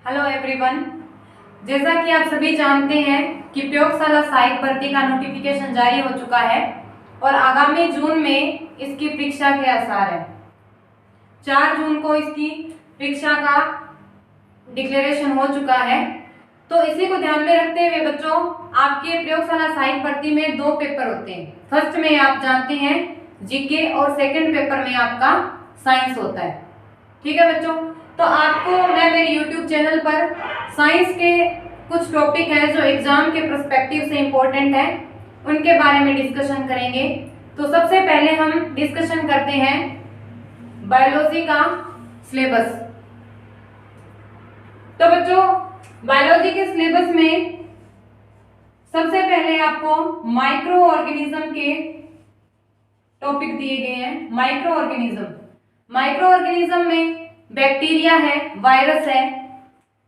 Hello everyone. जैसा कि आप सभी जानते हैं कि प्रयोगशाला सहायक भर्ती का नोटिफिकेशन जारी हो चुका है और आगामी जून में इसकी परीक्षा के आसार है। 4 जून को इसकी परीक्षा का डिक्लेरेशन हो चुका है। तो इसी को ध्यान में रखते हुए बच्चों, आपके प्रयोगशाला सहायक भर्ती में 2 पेपर होते हैं। फर्स्ट में आप जानते हैं जीके और सेकंड पेपर में आपका साइंस होता है। ठीक है बच्चों, तो आपको मैं मेरे YouTube चैनल पर साइंस के कुछ टॉपिक हैं जो एग्जाम के पर्सपेक्टिव से इम्पोर्टेंट है, उनके बारे में डिस्कशन करेंगे। तो सबसे पहले हम डिस्कशन करते हैं बायोलॉजी का सिलेबस। तो बच्चों, बायोलॉजी के सिलेबस में सबसे पहले आपको माइक्रो ऑर्गेनिज्म के टॉपिक दिए गए हैं। माइक्रो ऑर्गेनिज्म में बैक्टीरिया है, वायरस है,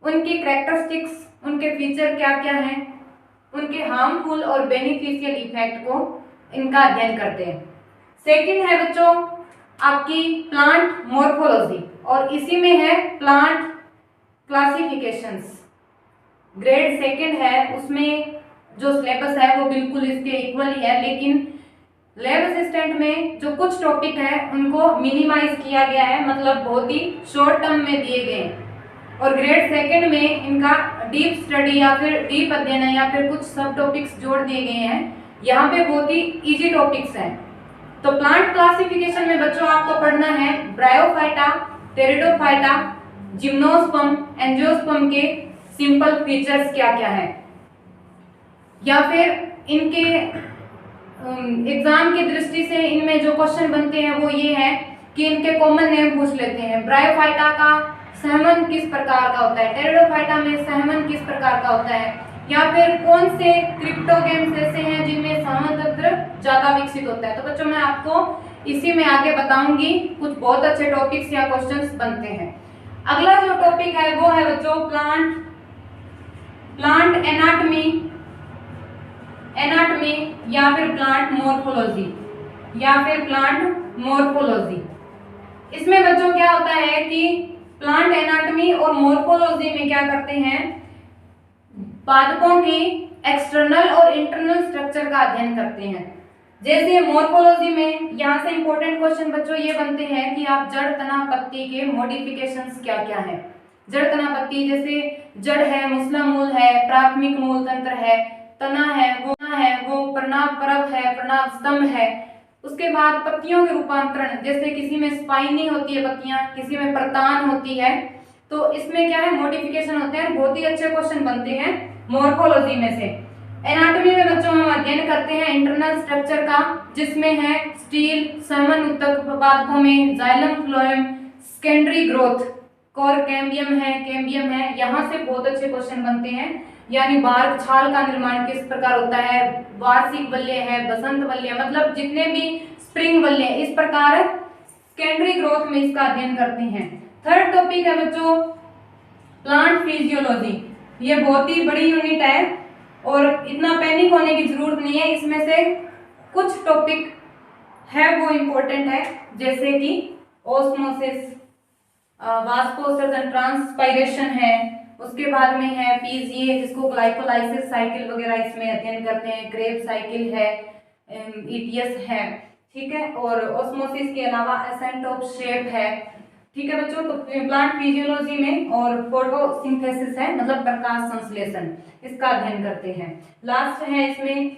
उनकी कैरेक्टरिस्टिक्स, उनके फीचर क्या क्या हैं, उनके हार्मफुल और बेनिफिशियल इफेक्ट को इनका अध्ययन करते हैं। सेकंड है बच्चों आपकी प्लांट मॉर्फोलॉजी और इसी में है प्लांट क्लासिफिकेशंस। ग्रेड सेकंड है, उसमें जो सिलेबस है वो बिल्कुल इसके इक्वल ही है, लेकिन लैब असिस्टेंट में जो कुछ टॉपिक है उनको मिनिमाइज किया गया है, मतलब बहुत ही शॉर्ट टर्म में दिए गए हैं। और ग्रेड सेकंड में इनका डीप स्टडी या फिर डीप अध्ययन है या फिर कुछ सब टॉपिक्स जोड़ दिए गए हैं। यहाँ पे बहुत ही इजी टॉपिक्स हैं। तो प्लांट क्लासिफिकेशन में बच्चों आपको पढ़ना है ब्रायोफाइटा, टेरिडोफाइटा, जिम्नोस्पर्म, एंजियोस्पर्म के सिंपल फीचर्स क्या क्या है, या फिर इनके एग्जाम की दृष्टि से इनमें जो क्वेश्चन बनते हैं वो ये है कि इनके कॉमन नेम पूछ लेते हैं। ब्रायोफाइटा का सहमन किस प्रकार का होता है, टेरिडोफाइटा में सहमन किस प्रकार का होता है, या फिर कौन से क्रिप्टोगेम्स ऐसे हैं जिनमें सहमन तंत्र ज्यादा विकसित होता है। तो बच्चों मैं आपको इसी में आगे बताऊंगी, कुछ बहुत अच्छे टॉपिक्स या क्वेश्चंस बनते हैं। अगला जो टॉपिक है वो है बच्चों प्लांट एनाटॉमी या फिर प्लांट मॉर्फोलॉजी। इसमें बच्चों क्या होता है कि प्लांट एनाटॉमी और मॉर्फोलॉजी में क्या करते हैं, पादपों की एक्सटर्नल और इंटरनल स्ट्रक्चर का अध्ययन करते हैं। जैसे मॉर्फोलॉजी में यहाँ से इंपॉर्टेंट क्वेश्चन बच्चों ये बनते हैं कि आप जड़, तना, पत्ती के मॉडिफिकेशंस क्या क्या है। जड़, तना, पत्ती, जैसे जड़ है, मुसला मूल है, प्राथमिक मूल तंत्र है, तना है वो प्रणाव परव है, प्रणाव स्तंभ है। उसके बाद पत्तियों के रूपांतरण, जैसे किसी में स्पाइनी होती है पत्तियां, किसी में प्रतान होती है। तो इसमें क्या है, मॉडिफिकेशन होते हैं। बहुत ही अच्छे क्वेश्चन बनते हैं मॉर्फोलॉजी में से। एनाटॉमी में बच्चों हम अध्ययन करते हैं इंटरनल स्ट्रक्चर का, जिसमें है स्टील, सहमन उत्तक पादपों में xylem, phloem, secondary growth, core cambium है। यहाँ से बहुत अच्छे क्वेश्चन बनते हैं, यानी बार्क, छाल का निर्माण किस प्रकार होता है, वार्षिक बल्ले है, बसंत बल्ले, मतलब जितने भी स्प्रिंग बल्ले, इस प्रकार सेकेंडरी ग्रोथ में इसका अध्ययन करते हैं। थर्ड टॉपिक है बच्चों प्लांट फिजियोलॉजी। ये बहुत ही बड़ी यूनिट है और इतना पैनिक होने की जरूरत नहीं है। इसमें से कुछ टॉपिक है वो इम्पोर्टेंट है, जैसे कि ओस्मोसिस, वास्पोसर्जन, ट्रांसपायरेशन है। उसके बाद में है पीजीए, जिसको ग्लाइकोलाइसिस साइकिल वगैरह इसमें अध्ययन करते हैं। क्रेब साइकिल है, ईटीएस है, ठीक है। और ओस्मोसिस के अलावा एसेंट ऑफ शेप है, ठीक है बच्चों। तो प्लांट फिजियोलॉजी में और फोटोसिंथेसिस है, मतलब प्रकाश संश्लेषण, इसका अध्ययन करते हैं। लास्ट है इसमें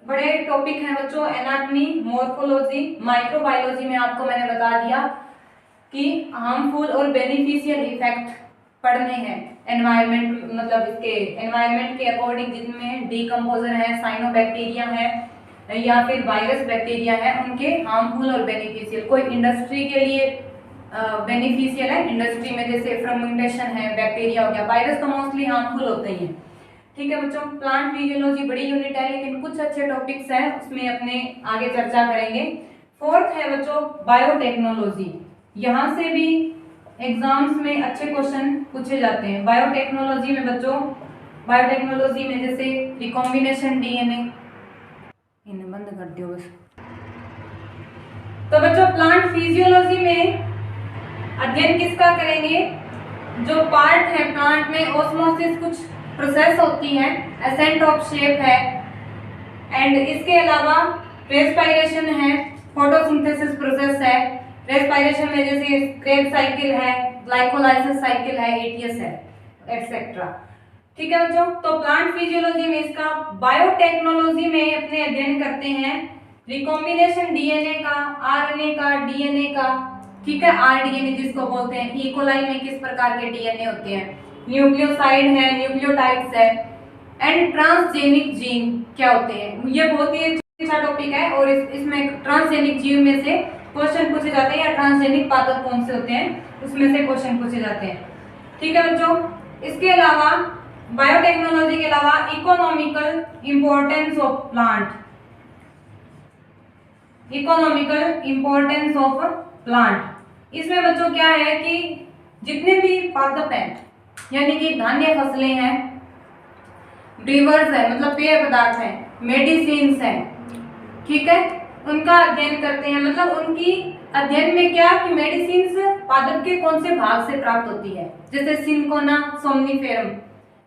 बड़े टॉपिक हैं बच्चों एनाटॉमी, मॉर्फोलॉजी, माइक्रोबायोलॉजी में आपको मैंने बता दिया कि हार्मफुल और बेनिफिशियल इफेक्ट पढ़ने हैं। एनवायरमेंट, मतलब इसके एनवायरमेंट के अकॉर्डिंग जिनमें डीकम्पोजर है, साइनोबैक्टीरिया है या फिर वायरस बैक्टीरिया है, उनके हार्मफुल और बेनिफिशियल। कोई इंडस्ट्री के लिए बेनिफिशियल है, इंडस्ट्री में जैसे फर्मेंटेशन है, बैक्टीरिया हो गया। वायरस तो मोस्टली हार्मफुल होते ही है, ठीक है बच्चों। प्लांट फिजियोलॉजी बड़ी यूनिट है, लेकिन कुछ अच्छे टॉपिक्स हैं, उसमें अपने आगे चर्चा करेंगे। फोर्थ है बच्चों बायोटेक्नोलॉजी। यहाँ से भी एग्जाम्स में अच्छे क्वेश्चन पूछे जाते हैं। बायोटेक्नोलॉजी में बच्चों, बायोटेक्नोलॉजी में जैसे रिकॉम्बिनेशन डीएनए, इन्हें बंद कर दियो बस। तो बच्चों प्लांट फिजियोलॉजी में अध्ययन किसका करेंगे, जो पार्ट है प्लांट में, ऑस्मोसिस कुछ प्रोसेस होती है, एसेंट ऑफ शेप है, एंड इसके अलावा रेस्पिरेशन है, फोटोसिंथेसिस प्रोसेस है। रेस्पिरेशन में जैसे क्रेब साइकिल है, ग्लाइकोलाइसिस साइकिल है, एटीएस है, एक्सेट्रा। ठीक है बच्चों, तो प्लांट फिजियोलॉजी में इसका, बायोटेक्नोलॉजी में अपने अध्ययन करते हैं रिकॉम्बिनेशन डीएनए का, आरएनए का, डीएनए का। ठीक है, आरडीएनए जिसको बोलते हैं, इकोलाई में किस प्रकार के डीएनए होते हैं, न्यूक्लियोसाइड है, न्यूक्लियोटाइड्स है, एंड ट्रांसजेनिक जीन क्या होते हैं। ये बहुत ही अच्छा टॉपिक है और इसमें ट्रांसजेनिक जीव में से क्वेश्चन पूछे जाते हैं, या ट्रांसजेनिक पादप कौन से होते हैं उसमें से क्वेश्चन पूछे जाते हैं। ठीक है बच्चों, इसके अलावा बायोटेक्नोलॉजी के अलावा economical importance of plant, economical importance of plant. इसमें बच्चों क्या है कि जितने भी पादप हैं, यानी कि धान्य फसलें हैं, ड्रीवर्स है मतलब पेय पदार्थ है, मेडिसिन्स है, ठीक है, उनका अध्ययन करते हैं। मतलब उनकी अध्ययन में क्या कि मेडिसिन्स पादप के कौन से भाग से प्राप्त होती है, जैसे सिनकोना सोमनिफेरम,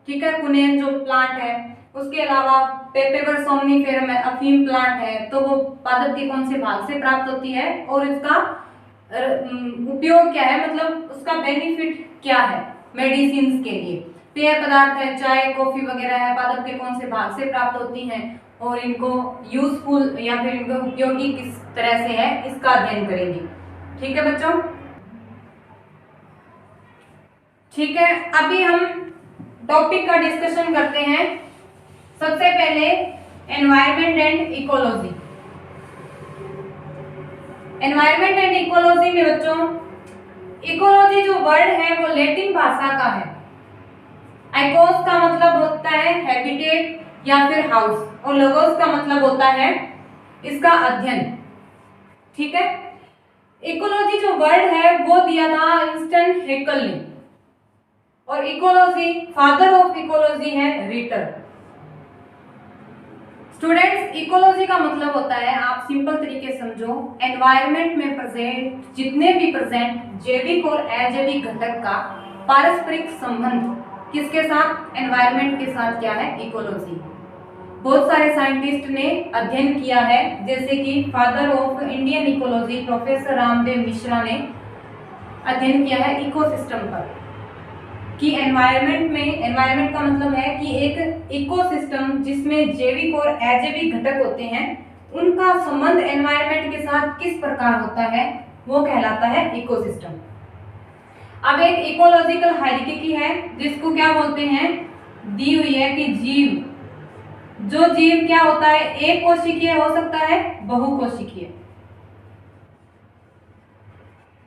ठीक है, कुनेन जो प्लांट है, उसके अलावा पेपेवर सोमनिफेरम है, अफीम प्लांट है, तो वो पादप के कौन से भाग से प्राप्त होती है और इसका उपयोग क्या है, मतलब उसका बेनिफिट क्या है मेडिसिन्स के लिए। पेय पदार्थ है, चाय कॉफी वगैरह है, पादप के कौन से भाग से प्राप्त होती हैं और इनको यूजफुल या फिर इनको उपयोगी किस तरह से है, इसका अध्ययन करेंगे। ठीक है बच्चों, ठीक है, अभी हम टॉपिक का डिस्कशन करते हैं। सबसे पहले environment and ecology. Environment and ecology में बच्चों, इकोलॉजी जो वर्ड है वो लैटिन भाषा का है। आइकोस का मतलब होता है हैबिटेट या फिर हाउस, और लोगोस का मतलब होता है इसका अध्ययन। ठीक है, इकोलॉजी जो वर्ड है वो दिया था इंस्टन हेकल ने, और इकोलॉजी, फादर ऑफ इकोलॉजी है रिटर। स्टूडेंट्स, इकोलॉजी का मतलब होता है, आप सिंपल तरीके समझो, एनवायरनमेंट में प्रेजेंट जितने भी प्रेजेंट जैविक और अजैविक घटक का पारस्परिक संबंध किसके साथ, एनवायरनमेंट के साथ क्या है, इकोलॉजी। बहुत सारे साइंटिस्ट ने अध्ययन किया है, जैसे कि father of Indian ecology professor Ramdev Mishra ने अध्ययन किया है इकोसिस्टम पर, कि एनवायरनमेंट में, एनवायरनमेंट का मतलब है कि एक इकोसिस्टम जिसमें जैविक और अजैविक घटक होते हैं, उनका संबंध एनवायरनमेंट के साथ किस प्रकार होता है, वो कहलाता है इकोसिस्टम। अब एक इकोलॉजिकल हायरार्की है जिसको क्या बोलते हैं, दी हुई है कि जीव, जो जीव क्या होता है, एक कोशिकीय हो सकता है, बहुकोशिकीय,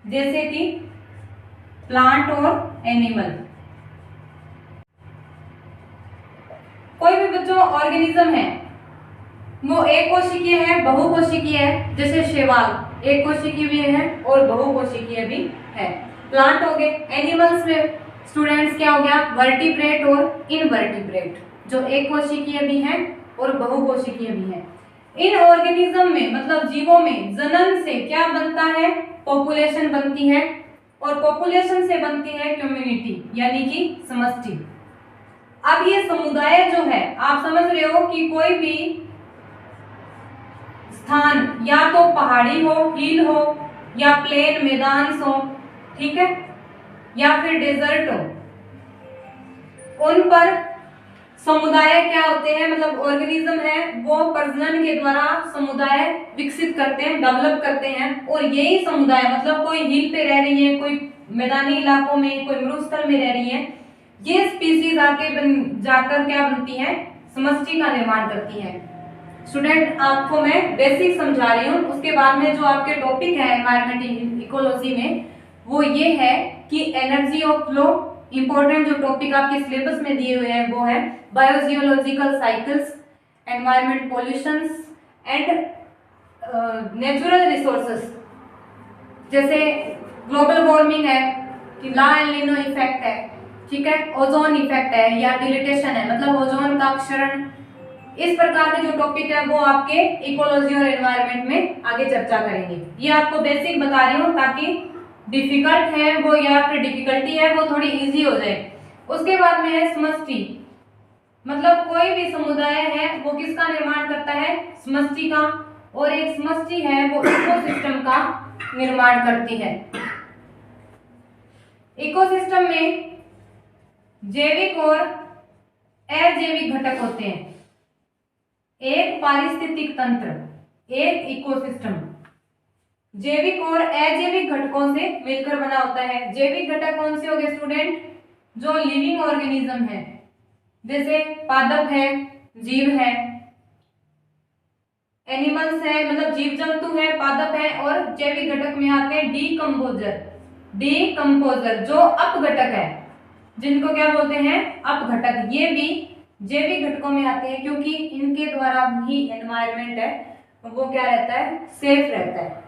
जैसे कि प्लांट और एनिमल। कोई भी बच्चों ऑर्गेनिज्म है वो एक कोशिकीय है, बहुकोशिकीय है, जैसे शैवाल एक कोशिकीय भी है और बहुकोशिकीय भी है। प्लांट हो गए, एनिमल्स में स्टूडेंट्स क्या हो गया, वर्टिब्रेट और इनवर्टिब्रेट, जो एक कोशिकीय भी हैं और बहुकोशिकीय भी हैं। इन ऑर्गेनिज्म में मतलब जीवों में जनन से क्या बनता है, पॉपुलेशन बनती है, और पॉपुलेशन से बनती है कम्युनिटी यानी कि समष्टि। अब ये समुदाय जो है, आप समझ रहे हो कि कोई भी स्थान या तो पहाड़ी हो, हिल हो, या प्लेन मैदान हो, ठीक है, या फिर डेजर्ट हो, उन पर समुदाय क्या होते हैं, मतलब ऑर्गेनिज्म है वो प्रजनन के द्वारा समुदाय विकसित करते हैं, डेवलप करते हैं, और यही समुदाय मतलब कोई हिल पे रह रही है, कोई मैदानी इलाकों में, कोई मरुस्थल में रह रही है, ये स्पीसीज आके जाकर क्या बनती है, समष्टि का निर्माण करती है। स्टूडेंट, आपको मैं बेसिक समझा रही हूँ, उसके बाद में जो आपके टॉपिक है एनवायरमेंट इकोलॉजी में, वो ये है कि एनर्जी ऑफ फ्लो। इंपॉर्टेंट जो टॉपिक आपके सिलेबस में दिए हुए हैं वो है biogeological cycles, environment pollutions and natural resources, जैसे ग्लोबल वार्मिंग है, कि ला एल नीनो इफेक्ट है, ठीक है, ओजोन इफेक्ट है, या डिलिटेशन है मतलब ओजोन का क्षरण। इस प्रकार के जो टॉपिक है वो आपके इकोलॉजी और एनवायरनमेंट में आगे चर्चा करेंगे। ये आपको बेसिक बता रही हूँ ताकि डिफिकल्ट है वो या फिर डिफिकल्टी है वो थोड़ी इजी हो जाए। उसके बाद में है समष्टि, मतलब कोई भी समुदाय है वो किसका निर्माण करता है, समष्टि का, और एक समष्टि है वो इकोसिस्टम का निर्माण करती है। इकोसिस्टम में जैविक और अजैविक घटक होते हैं। एक पारिस्थितिक तंत्र, एक इकोसिस्टम जैविक और अजैविक घटकों से मिलकर बना होता है। जैविक घटक कौन से हो गए स्टूडेंट, जो लिविंग ऑर्गेनिज्म है, जैसे पादप है, जीव है, एनिमल्स है, मतलब जीव जंतु है, पादप है। और जैविक घटक में आते हैं डीकंपोजर जो अपघटक है, जिनको क्या बोलते हैं, अपघटक। ये भी जैविक घटकों में आते हैं क्योंकि इनके द्वारा ही एनवायरनमेंट है वो क्या रहता है, सेफ रहता है।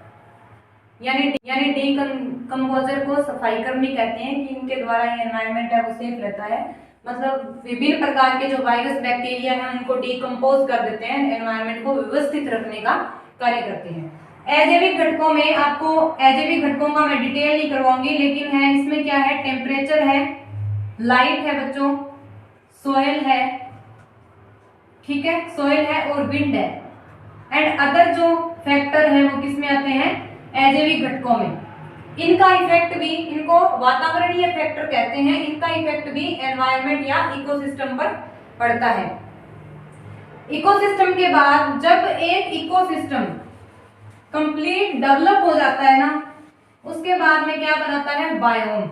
यानी डीकंपोजर को सफाई कर्मी कहते हैं कि इनके द्वारा ये एनवायरनमेंट है वो सेफ रहता है। मतलब विभिन्न प्रकार के जो वायरस बैक्टीरिया हैं उनको डीकंपोज कर देते हैं, एनवायरनमेंट को व्यवस्थित रखने का कार्य करते हैं। अजैविक घटकों में आपको अजैविक घटकों का मैं डिटेल नहीं करवाऊंगी, लेकिन है इसमें क्या है, टेम्परेचर है, लाइट है बच्चों, सोयल है, ठीक है, सोयल है और विंड है, एंड अदर जो फैक्टर है वो किस में आते हैं, अजैविक घटकों में। इनका इफेक्ट भी, इनको वातावरणीय फैक्टर कहते हैं, इनका इफेक्ट भी एनवायरनमेंट या इकोसिस्टम पर पड़ता है। इकोसिस्टम के बाद जब एक इकोसिस्टम कंप्लीट डेवलप हो जाता है ना, उसके बाद में क्या बनाता है, बायोम।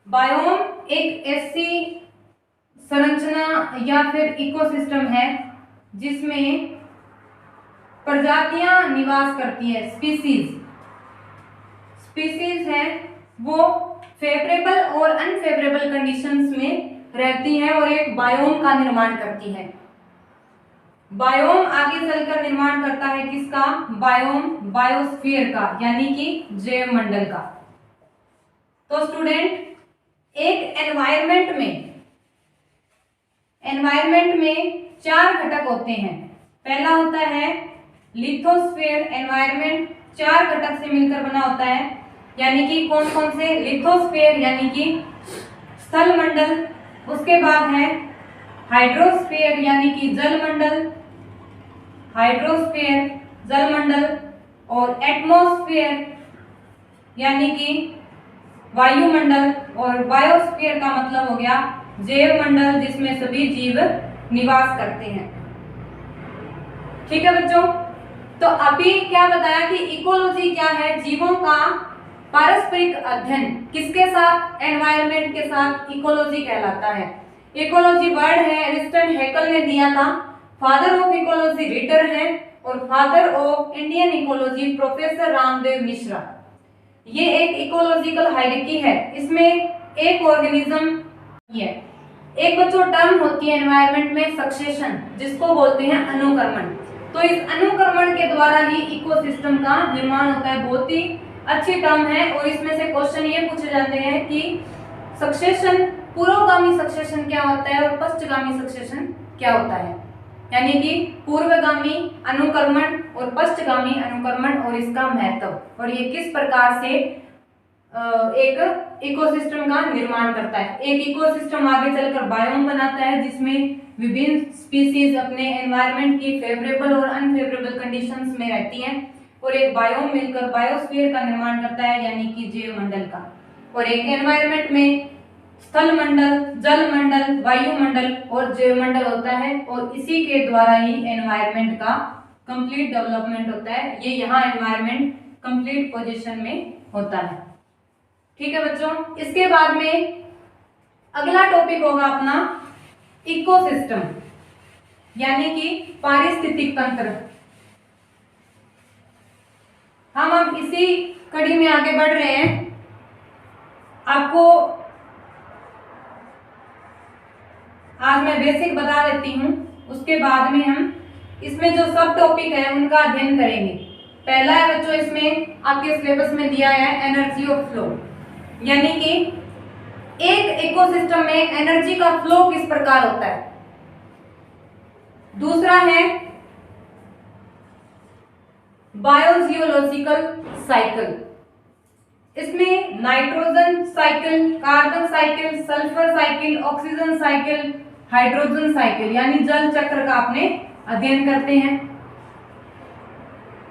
बायोम एक ऐसी संरचना या फिर इकोसिस्टम है जिसमें प्रजातियां निवास करती है, स्पीसीज है, वो फेवरेबल और अनफेवरेबल कंडीशंस में रहती है और एक बायोम का निर्माण करती है। बायोम आगे चलकर निर्माण करता है किसका, बायोम बायोस्फीयर का, यानी कि जैव मंडल का। तो स्टूडेंट, एक एनवायरनमेंट में 4 घटक होते हैं। पहला होता है लिथोस्फीयर। एनवायरनमेंट 4 घटक से मिलकर बना होता है, यानी कि कौन कौन से, लिथोस्फीयर यानी कि स्थल मंडल, उसके बाद है हाइड्रोस्फीयर यानी कि जल मंडल, हाइड्रोस्फीयर जल मंडल, और एटमॉस्फेयर यानी कि वायुमंडल, और बायोस्फीयर का मतलब हो गया जैव मंडल जिसमें सभी जीव निवास करते हैं। ठीक है बच्चों, तो अभी क्या बताया कि इकोलॉजी क्या है, जीवों का पारस्परिक अध्ययन, किसके साथ, एनवायरनमेंट के साथ, इकोलॉजी कहलाता है। इकोलॉजी वर्ड है एरिस्टन हैकल ने दिया था। फादर ऑफ इकोलॉजी रिटर है, और father of Indian ecology professor Ramdev Mishra. ये एक इकोलॉजिकल हायरार्की है, इसमें एक ऑर्गेनिज्म है। एक बच्चों टर्म होती है एनवायरनमेंट में सक्सेशन, जिसको बोलते हैं अनुक्रमण। तो इस अनुक्रमण के द्वारा ही इकोसिस्टम का निर्माण होता है। बहुत ही अच्छी टर्म है, और इसमें से क्वेश्चन ये पूछे जाते हैं कि सक्सेशन, पूर्वगामी सक्सेशन क्या होता है और पश्चगामी सक्सेशन क्या होता है, यानी कि पूर्वगामी अनुक्रमण और पश्चगामी अनुक्रमण और इसका महत्व, और ये किस प्रकार से एक इकोसिस्टम का निर्माण करता है। एक इकोसिस्टम आगे चलकर बायोम बनाता है जिसमें विभिन्न स्पीसीज अपने एनवायरनमेंट की फेवरेबल और अनफेवरेबल कंडीशंस में रहती हैं, और एक बायोम मिलकर बायोस्फीयर का निर्माण करता है, यानी कि जैव मंडल का। और एक एनवायरनमेंट में स्थल मंडल, जल मंडल, वायुमंडल और जैव मंडल होता है, और इसी के द्वारा ही एनवायरनमेंट का कंप्लीट डेवलपमेंट होता है। ये यहाँ एनवायरनमेंट कंप्लीट पोजीशन में होता है। ठीक है बच्चों, इसके बाद में अगला टॉपिक होगा अपना इकोसिस्टम, यानी कि पारिस्थितिक तंत्र। हम अब इसी कड़ी में आगे बढ़ रहे हैं। आपको आज मैं बेसिक बता देती हूँ, उसके बाद में हम इसमें जो सब टॉपिक है उनका अध्ययन करेंगे। पहला है बच्चों, इसमें आपके सिलेबस में दिया है एनर्जी ऑफ फ्लो, यानी कि एक इकोसिस्टम में एनर्जी का फ्लो किस प्रकार होता है। दूसरा है बायोजियोलॉजिकल साइकिल। इसमें nitrogen cycle, carbon cycle, sulphur cycle, oxygen cycle, hydrogen cycle यानी जल चक्र का आपने अध्ययन करते हैं।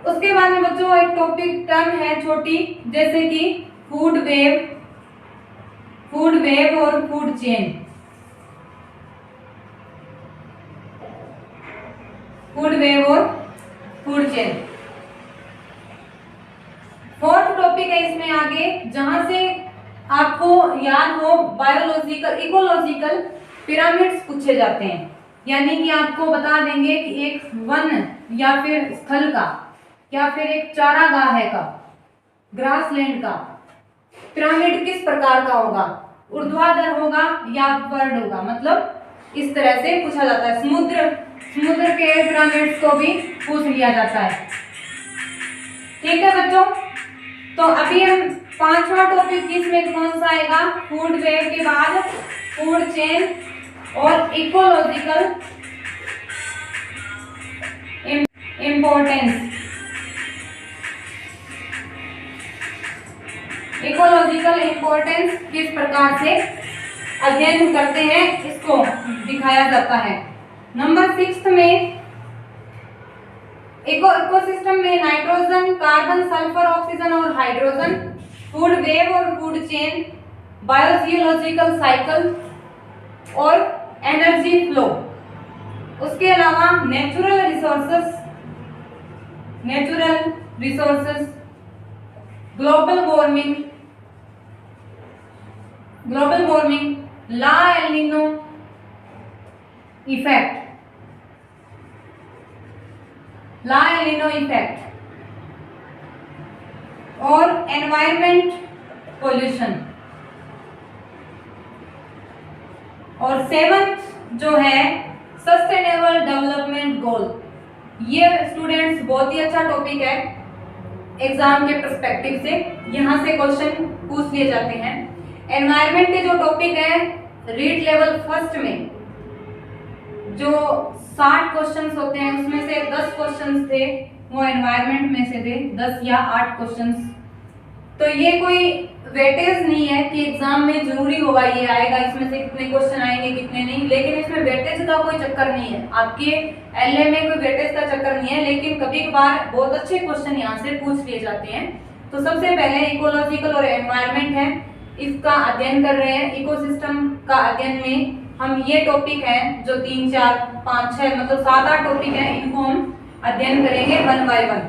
उसके बाद में बच्चों एक टॉपिक टर्म है छोटी, जैसे कि फूड वेव और फूड चेन। फूड वेव और फूड चेन फोर्थ टॉपिक है इसमें आगे, जहां से आपको याद हो बायोलॉजिकल इकोलॉजिकल पिरामिड्स पूछे जाते हैं, यानी कि आपको बता देंगे कि एक वन या फिर स्थल का या फिर एक चारागाह है का, ग्रासलैंड का पिरामिड किस प्रकार का होगा, ऊर्ध्वाधर होगा या अपवर्ड होगा, मतलब इस तरह से पूछा जाता है। समुद्र के पिरामिड्स को भी पूछ लिया जाता है। ठीक है बच्चों, तो अभी हम पांचवा टॉपिक इसमें कौन सा आएगा, फूड वेव के बाद फूड चेन और इकोलॉजिकल इम्पोर्टेंस। इकोलॉजिकल इम्पोर्टेंस किस प्रकार से अध्ययन करते हैं इसको दिखाया जाता है। नंबर 6 में इकोसिस्टम में नाइट्रोजन, कार्बन, सल्फर, ऑक्सीजन और हाइड्रोजन, फूड वेव और फूड चेन, बायोजियोलॉजिकल साइकिल और एनर्जी फ्लो। उसके अलावा नेचुरल रिसोर्सेस, ग्लोबल वार्मिंग, ला एल नीनो इफेक्ट और एनवायरमेंट पोल्यूशन। और 7th जो है सस्टेनेबल डेवलपमेंट गोल। ये स्टूडेंट्स बहुत ही अच्छा टॉपिक है एग्जाम के पर्सपेक्टिव से, यहाँ से क्वेश्चन पूछ लिए जाते हैं। एनवायरमेंट के जो टॉपिक है रीड लेवल फर्स्ट में जो 60 क्वेश्चंस होते हैं उसमें से 10 क्वेश्चंस थे वो एनवायरमेंट में से थे, 10 या 8 क्वेश्चंस। तो ये कोई वेटेज नहीं है कि एग्जाम में जरूरी होगा ये आएगा, इसमें से कितने क्वेश्चन आएंगे कितने नहीं, लेकिन इसमें वेटेज का कोई चक्कर नहीं है। आपके एलए में कोई वेटेज का चक्कर नहीं है, लेकिन कभी कभार बहुत अच्छे क्वेश्चन यहाँ से पूछ लिए जाते हैं। तो सबसे पहले इकोलॉजिकल और एनवायरमेंट है, इसका अध्ययन कर रहे हैं। इकोसिस्टम का अध्ययन में हम ये टॉपिक है जो 3, 4, 5, 6 मतलब 7-8 टॉपिक है, इनको हम अध्ययन करेंगे 1 बाय 1।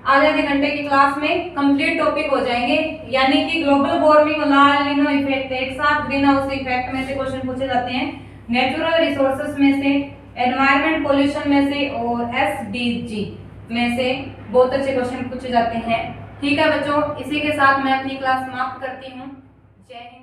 आधे घंटे की क्लास में कंप्लीट टॉपिक हो जाएंगे, यानी कि ग्लोबल वार्मिंग और ला एल नीनो इफेक्ट एक साथ ग्रीन हाउस इफेक्ट में से क्वेश्चन पूछे जाते हैं, नेचुरल रिसोर्सेज में से, एनवायरमेंट पोल्यूशन में से और एसडीजी में से बहुत अच्छे क्वेश्चन पूछे जाते हैं। ठीक है बच्चों, इसी के साथ मैं अपनी क्लास समाप्त करती हूँ। जय हिंद।